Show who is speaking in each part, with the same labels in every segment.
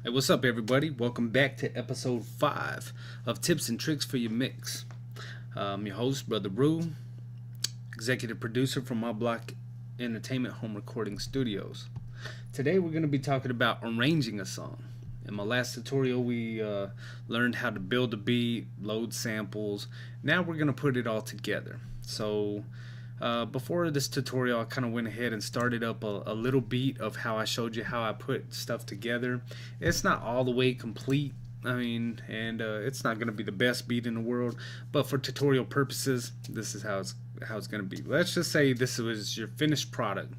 Speaker 1: Hey, what's up, everybody? Welcome back to episode 5 of Tips and Tricks for Your Mix. I'm your host, Brother Rue, executive producer from My Block Entertainment Home Recording Studios. Today, we're going to be talking about arranging a song. In my last tutorial, we learned how to build a beat, load samples. Now, we're going to put it all together. So, before this tutorial, I kind of went ahead and started up a little beat of how I showed you how I put stuff together. It's not all the way complete, and it's not going to be the best beat in the world, but for tutorial purposes, this is how it's going to be. Let's just say this was your finished product.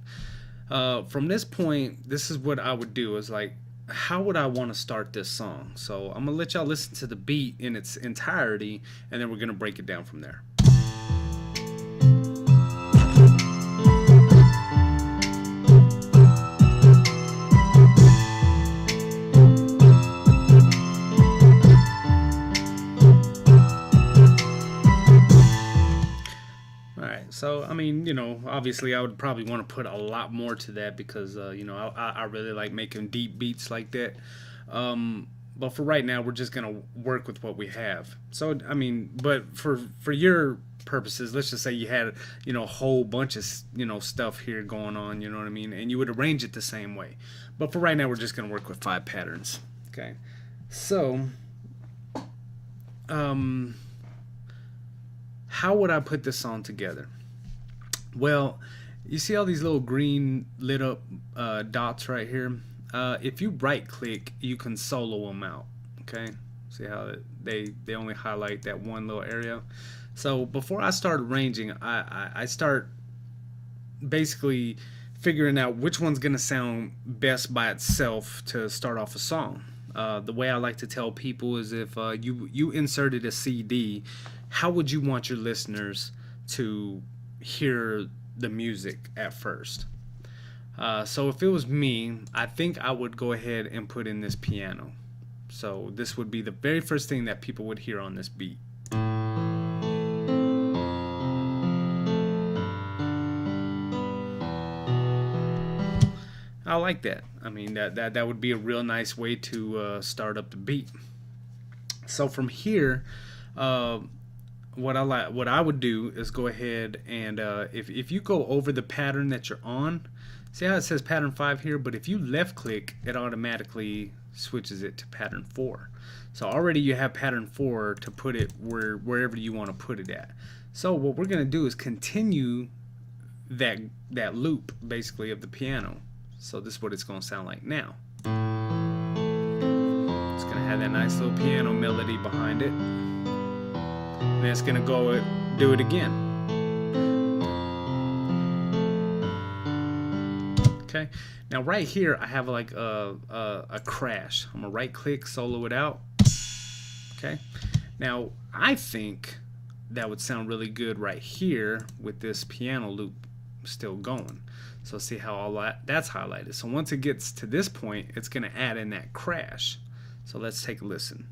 Speaker 1: From this point, this is what I would do, is like, how would I want to start this song? So I'm going to let y'all listen to the beat in its entirety, and then we're going to break it down from there. So, obviously I would probably want to put a lot more to that because, I really like making deep beats like that. But for right now, we're just going to work with what we have. So, but for your purposes, let's just say you had, a whole bunch of, stuff here going on, you know what I mean? And you would arrange it the same way. But for right now, we're just going to work with 5 patterns. Okay. So, how would I put this song together? Well, you see all these little green lit up dots right here? If you right click, you can solo them out. Okay, see how they only highlight that one little area. So before I start arranging, I start basically figuring out which one's gonna sound best by itself to start off a song. The way I like to tell people is, if you inserted a CD, how would you want your listeners to hear the music at first? So if it was me, I think I would go ahead and put in this piano. So this would be the very first thing that people would hear on this beat. I like that. That would be a real nice way to start up the beat. So from here, what I would do is go ahead and if you go over the pattern that you're on, see how it says pattern 5 here, but if you left click, it automatically switches it to pattern 4. So already you have pattern 4 to put it wherever you want to put it at. So what we're going to do is continue that loop basically of the piano. So this is what it's going to sound like now. It's going to have that nice little piano melody behind it. And then it's going to go do it again. Okay. Now right here I have like a crash. I'm going to right click, solo it out. Okay. Now I think that would sound really good right here with this piano loop still going. So see how all that's highlighted. So once it gets to this point, it's going to add in that crash. So let's take a listen.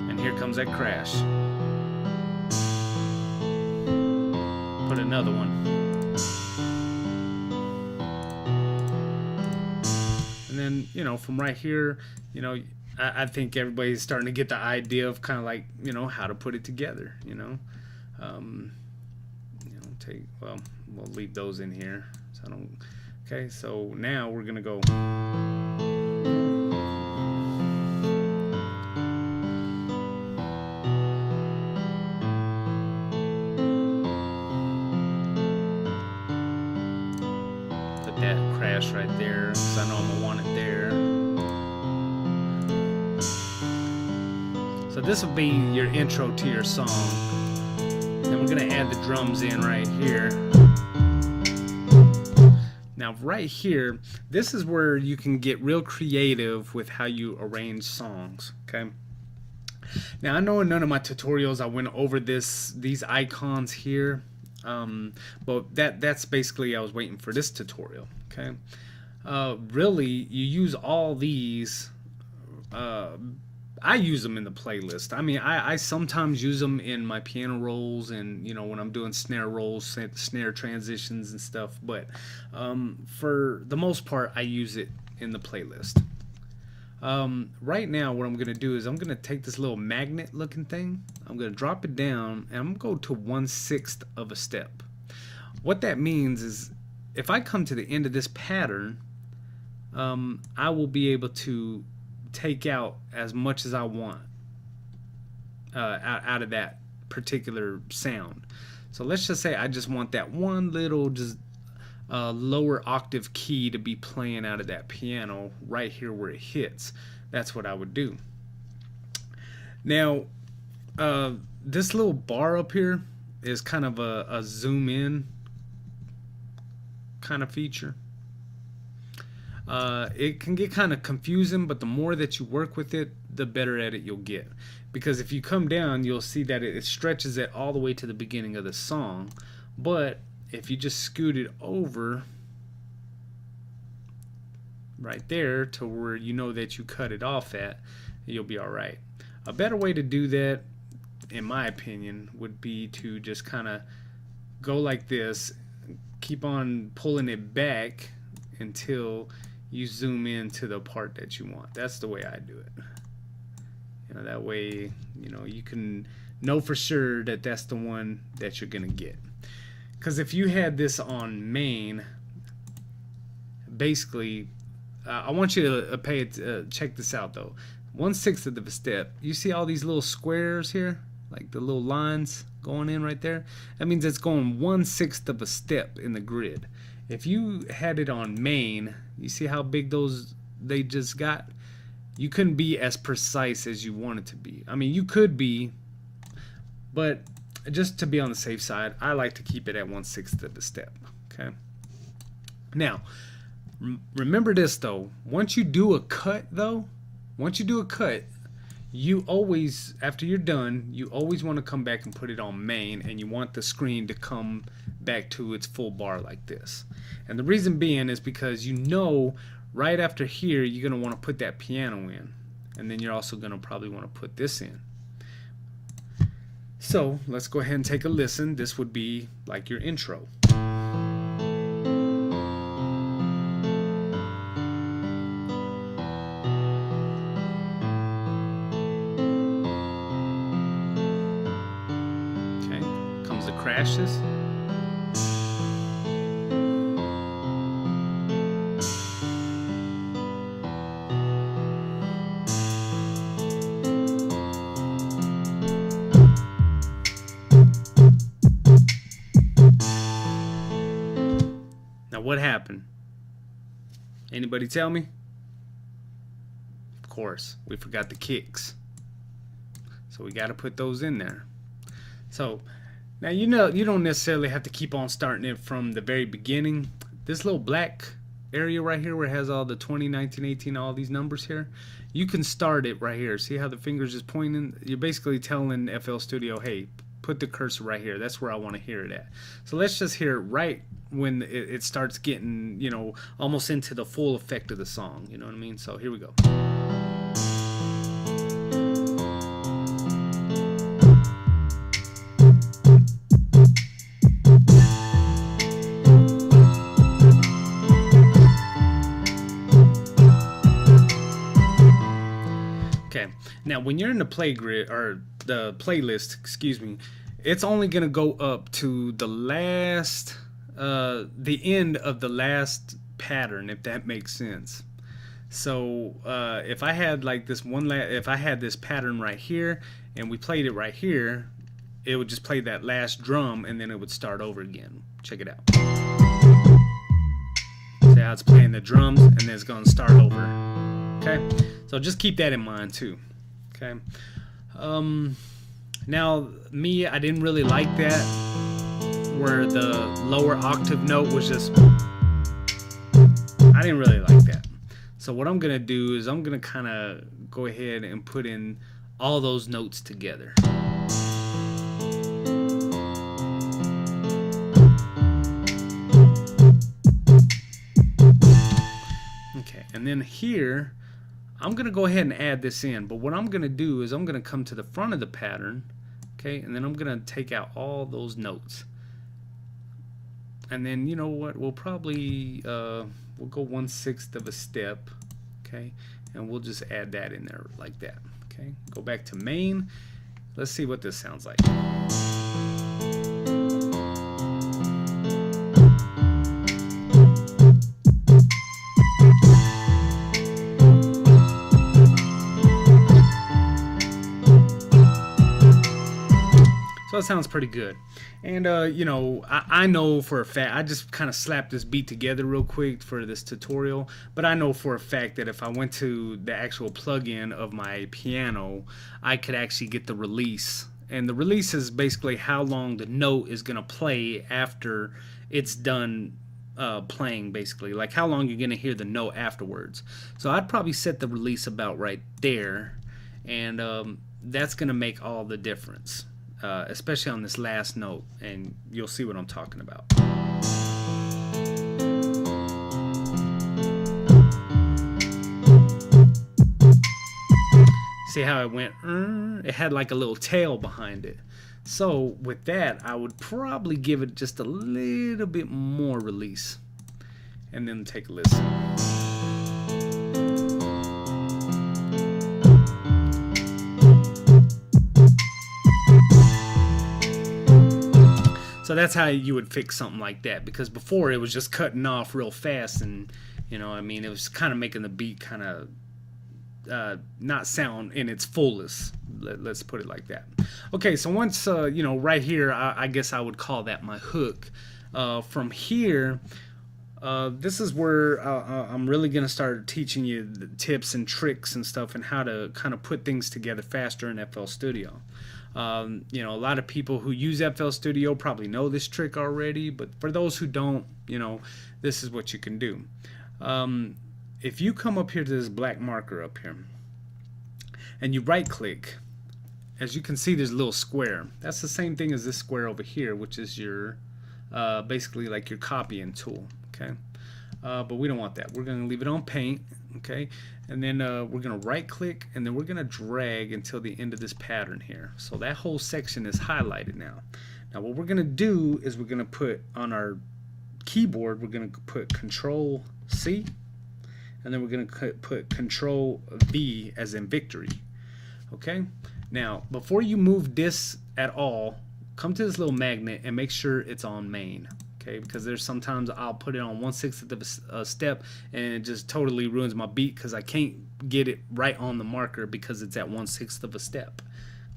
Speaker 1: And here comes that crash. Put another one. And then, from right here, I think everybody's starting to get the idea of kind of like, how to put it together, we'll leave those in here. So okay, so now we're going to go. Put that crash right there, because I know I'm going to want it there. So this will be your intro to your song. Then we're going to add the drums in right here. Now right here, this is where you can get real creative with how you arrange songs, okay? Now I know in none of my tutorials I went over these icons here, but that's basically I was waiting for this tutorial, okay? Really, you use all these I use them in the playlist. I mean, I sometimes use them in my piano rolls, and when I'm doing snare rolls, snare transitions and stuff. But for the most part, I use it in the playlist. Right now, what I'm gonna do is I'm gonna take this little magnet looking thing. I'm gonna drop it down, and I'm gonna go to 1/6 of a step. What that means is, if I come to the end of this pattern, I will be able to take out as much as I want out of that particular sound. So let's just say I just want that one little just lower octave key to be playing out of that piano right here where it hits. That's what I would do. Now this little bar up here is kind of a zoom in kind of feature. It can get kind of confusing, but the more that you work with it, the better at it you'll get. Because if you come down, you'll see that it stretches it all the way to the beginning of the song. But if you just scoot it over right there to where you know that you cut it off at, you'll be alright. A better way to do that, in my opinion, would be to just kind of go like this, keep on pulling it back until you zoom in to the part that you want. That's the way I do it. That way, you can know for sure that that's the one that you're gonna get. Because if you had this on main, basically, I want you to check this out though. 1/6 of the step. You see all these little squares here, like the little lines going in right there. That means it's going 1/6 of a step in the grid. If you had it on main, you see how big they just got? You couldn't be as precise as you want it to be. I mean, you could be, but just to be on the safe side, I like to keep it at 1/6 of the step. Okay. Now, remember this though. Once you do a cut, you always, after you're done, you always want to come back and put it on main, and you want the screen to come back to its full bar like this. And the reason being is because right after here you're going to want to put that piano in, and then you're also going to probably want to put this in. So let's go ahead and take a listen. This would be like your intro. Okay, comes the crashes. What happened? Anybody tell me? Of course, we forgot the kicks. So we got to put those in there. So now you don't necessarily have to keep on starting it from the very beginning. This little black area right here where it has all the 20, 19, 18, all these numbers here, you can start it right here. See how the finger's just pointing? You're basically telling FL Studio, hey, put the cursor right here. That's where I want to hear it at. So let's just hear it right when it starts getting, almost into the full effect of the song. You know what I mean? So here we go. Okay, now when you're in the the playlist, excuse me, it's only gonna go up to the last, the end of the last pattern, if that makes sense. So if I had like this if I had this pattern right here and we played it right here, it would just play that last drum and then it would start over again. Check it out. See how it's playing the drums and then it's gonna start over. Okay, so just keep that in mind too. Okay. Now me, I didn't really like that where the lower octave note was just, I didn't really like that. So what I'm gonna do is I'm gonna kind of go ahead and put in all those notes together. Okay, and then here I'm going to go ahead and add this in, but what I'm going to do is I'm going to come to the front of the pattern, okay, and then I'm going to take out all those notes. And then, you know what, we'll probably we'll go 1/6 of a step, okay, and we'll just add that in there like that. Okay, go back to main. Let's see what this sounds like. So it sounds pretty good. And you know, I know for a fact, I just kind of slapped this beat together real quick for this tutorial, but I know for a fact that if I went to the actual plugin of my piano, I could actually get the release. And the release is basically how long the note is going to play after it's done playing, basically, like how long you're going to hear the note afterwards. So I'd probably set the release about right there, and that's going to make all the difference. Especially on this last note, and you'll see what I'm talking about. See how it went? It had like a little tail behind it. So with that, I would probably give it just a little bit more release, and then take a listen. So that's how you would fix something like that, because before it was just cutting off real fast, and you know, I mean, it was kind of making the beat kind of not sound in its fullest. Let's put it like that. Okay, so once you know, right here, I guess I would call that my hook. From here, this is where I'm really gonna start teaching you the tips and tricks and stuff, and how to kind of put things together faster in FL Studio. You know, a lot of people who use FL Studio probably know this trick already, but for those who don't, you know, this is what you can do. If you come up here to this black marker up here, and you right click, as you can see, there's a little square. That's the same thing as this square over here, which is your basically like your copying tool. Okay, but we don't want that. We're going to leave it on paint. Okay, and then we're going to right click, and then we're going to drag until the end of this pattern here. So that whole section is highlighted now. Now what we're going to do is we're going to put on our keyboard, we're going to put Control C, and then we're going to put Control V as in victory. Okay, now before you move this at all, come to this little magnet and make sure it's on main. Okay, because there's sometimes I'll put it on 1/6 of a step, and it just totally ruins my beat because I can't get it right on the marker because it's at 1/6 of a step.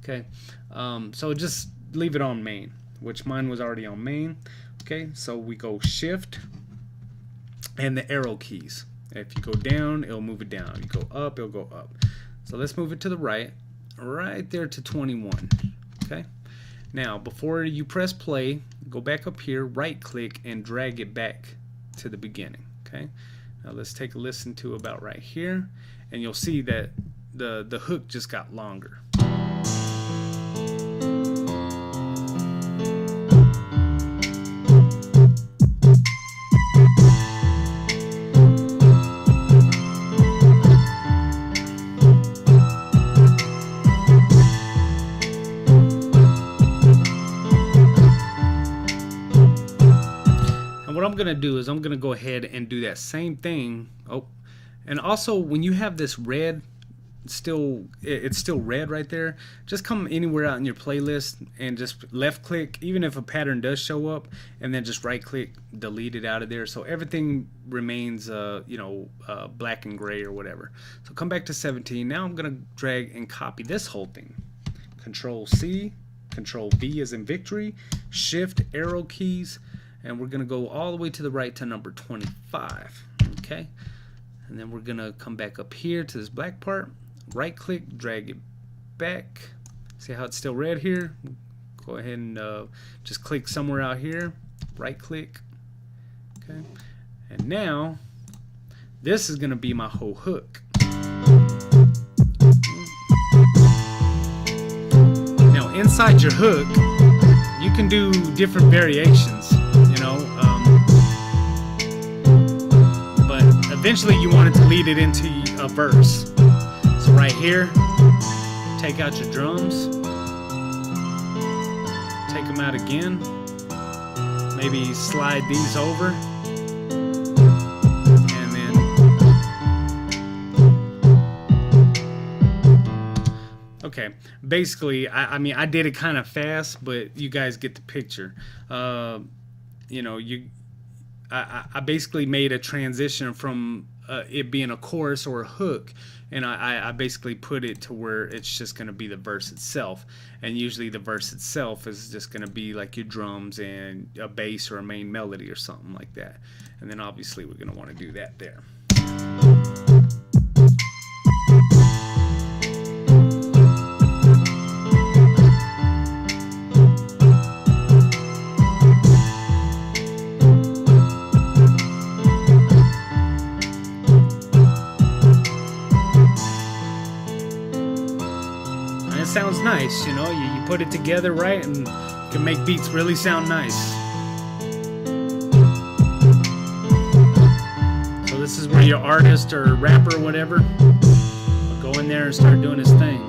Speaker 1: Okay, so just leave it on main, which mine was already on main. Okay, so we go Shift and the arrow keys. If you go down, it'll move it down. You go up, it'll go up. So let's move it to the right there to 21. Okay. Now, before you press play, go back up here, right click, and drag it back to the beginning. Okay. Now let's take a listen to about right here, and you'll see that the hook just got longer. What I'm gonna do is I'm gonna go ahead and do that same thing. Oh, and also when you have this red, it's still red right there, just come anywhere out in your playlist and just left click, even if a pattern does show up, and then just right click, delete it out of there, so everything remains you know, black and gray or whatever. So come back to 17. Now I'm gonna drag and copy this whole thing. Control C, Control V as in victory, Shift arrow keys, and we're gonna go all the way to the right to number 25. Okay, and then we're gonna come back up here to this black part, right click, drag it back. See how it's still red here? Go ahead and just click somewhere out here, right click. Okay, and now this is gonna be my whole hook. Now inside your hook, you can do different variations, you know, but eventually you want it to lead it into a verse. right here, take out your drums, take them out again, maybe slide these over, and then okay, basically I mean I did it kind of fast, but you guys get the picture. You know, I basically made a transition from it being a chorus or a hook, and I basically put it to where it's just going to be the verse itself. And usually the verse itself is just going to be like your drums and a bass or a main melody or something like that. And then obviously we're going to want to do that there. It sounds nice, you know, you put it together right and you can make beats really sound nice. So this is where your artist or rapper or whatever will go in there and start doing his thing.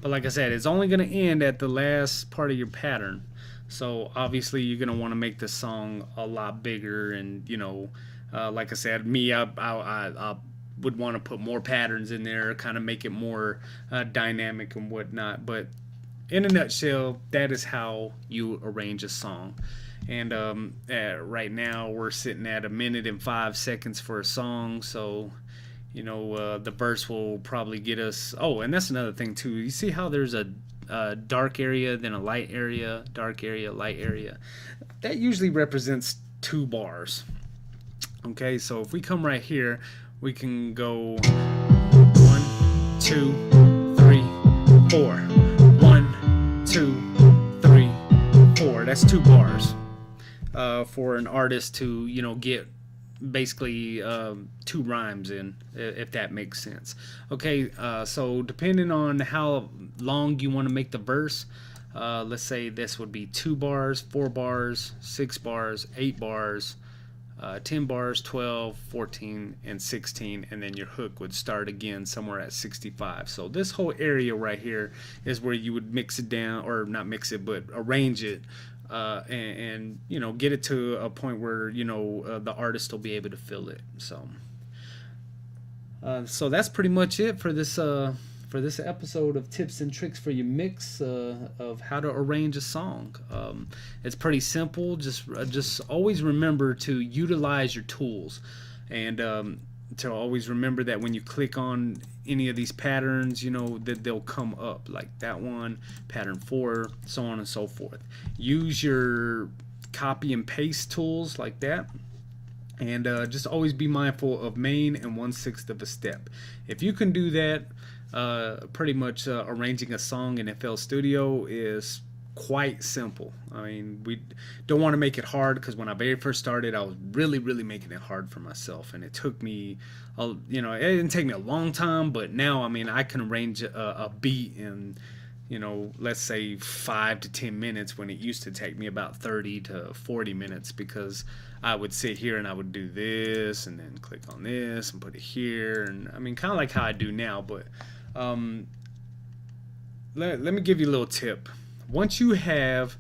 Speaker 1: But like I said, it's only going to end at the last part of your pattern. So obviously you're going to want to make the song a lot bigger, and you know, like I said, me, I would want to put more patterns in there, kind of make it more dynamic and whatnot. But in a nutshell, that is how you arrange a song. And right now we're sitting at 1 minute and 5 seconds for a song. So, you know, the verse will probably get us. Oh, and that's another thing too. You see how there's a dark area, then a light area, dark area, light area. That usually represents 2 bars. Okay, so if we come right here, we can go 1, 2, 3, 4. 1, 2, 3, 4. That's 2 bars for an artist to, you know, get basically 2 rhymes in, if that makes sense. Okay, so depending on how long you want to make the verse, let's say this would be 2 bars, 4 bars, 6 bars, 8 bars, 10 bars, 12, 14, and 16, and then your hook would start again somewhere at 65. So this whole area right here is where you would mix it down, or not mix it, but arrange it, and you know, get it to a point where, you know, the artist will be able to feel it. So that's pretty much it for this episode of Tips and Tricks for Your Mix, of how to arrange a song. It's pretty simple. Just always remember to utilize your tools, and to always remember that when you click on any of these patterns, you know, that they'll come up, like that one, pattern 4, so on and so forth. Use your copy and paste tools like that. And just always be mindful of main and 1/6 of a step. If you can do that, pretty much arranging a song in FL Studio is quite simple. I mean, we don't want to make it hard, because when I very first started, I was really making it hard for myself, and it took me, you know, it didn't take me a long time, but now, I mean, I can arrange a beat in, you know, let's say 5 to 10 minutes, when it used to take me about 30 to 40 minutes, because I would sit here and I would do this and then click on this and put it here, and I mean, kind of like how I do now. But let me give you a little tip. Once you have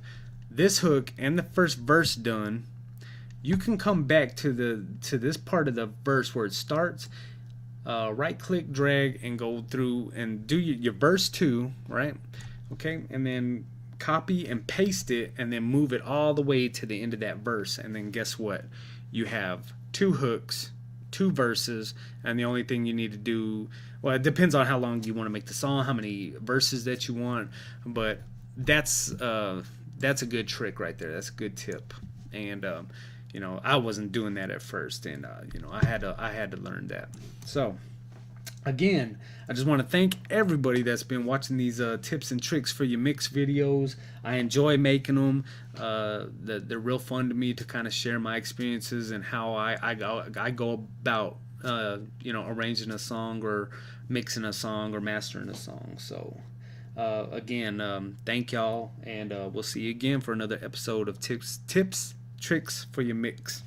Speaker 1: this hook and the first verse done, you can come back to this part of the verse where it starts, right click, drag, and go through and do your verse 2, right? Okay, and then copy and paste it, and then move it all the way to the end of that verse, and then guess what? You have 2 hooks, 2 verses, and the only thing you need to do, well, it depends on how long you want to make the song, how many verses that you want, but that's a good trick right there. That's a good tip. And you know, I wasn't doing that at first, and you know, I had to learn that. So again, I just want to thank everybody that's been watching these tips and tricks for your mix videos. I enjoy making them. They're real fun to me to kind of share my experiences and how I go about you know, arranging a song or mixing a song or mastering a song. So again, thank y'all, and we'll see you again for another episode of tips, tricks for your mix.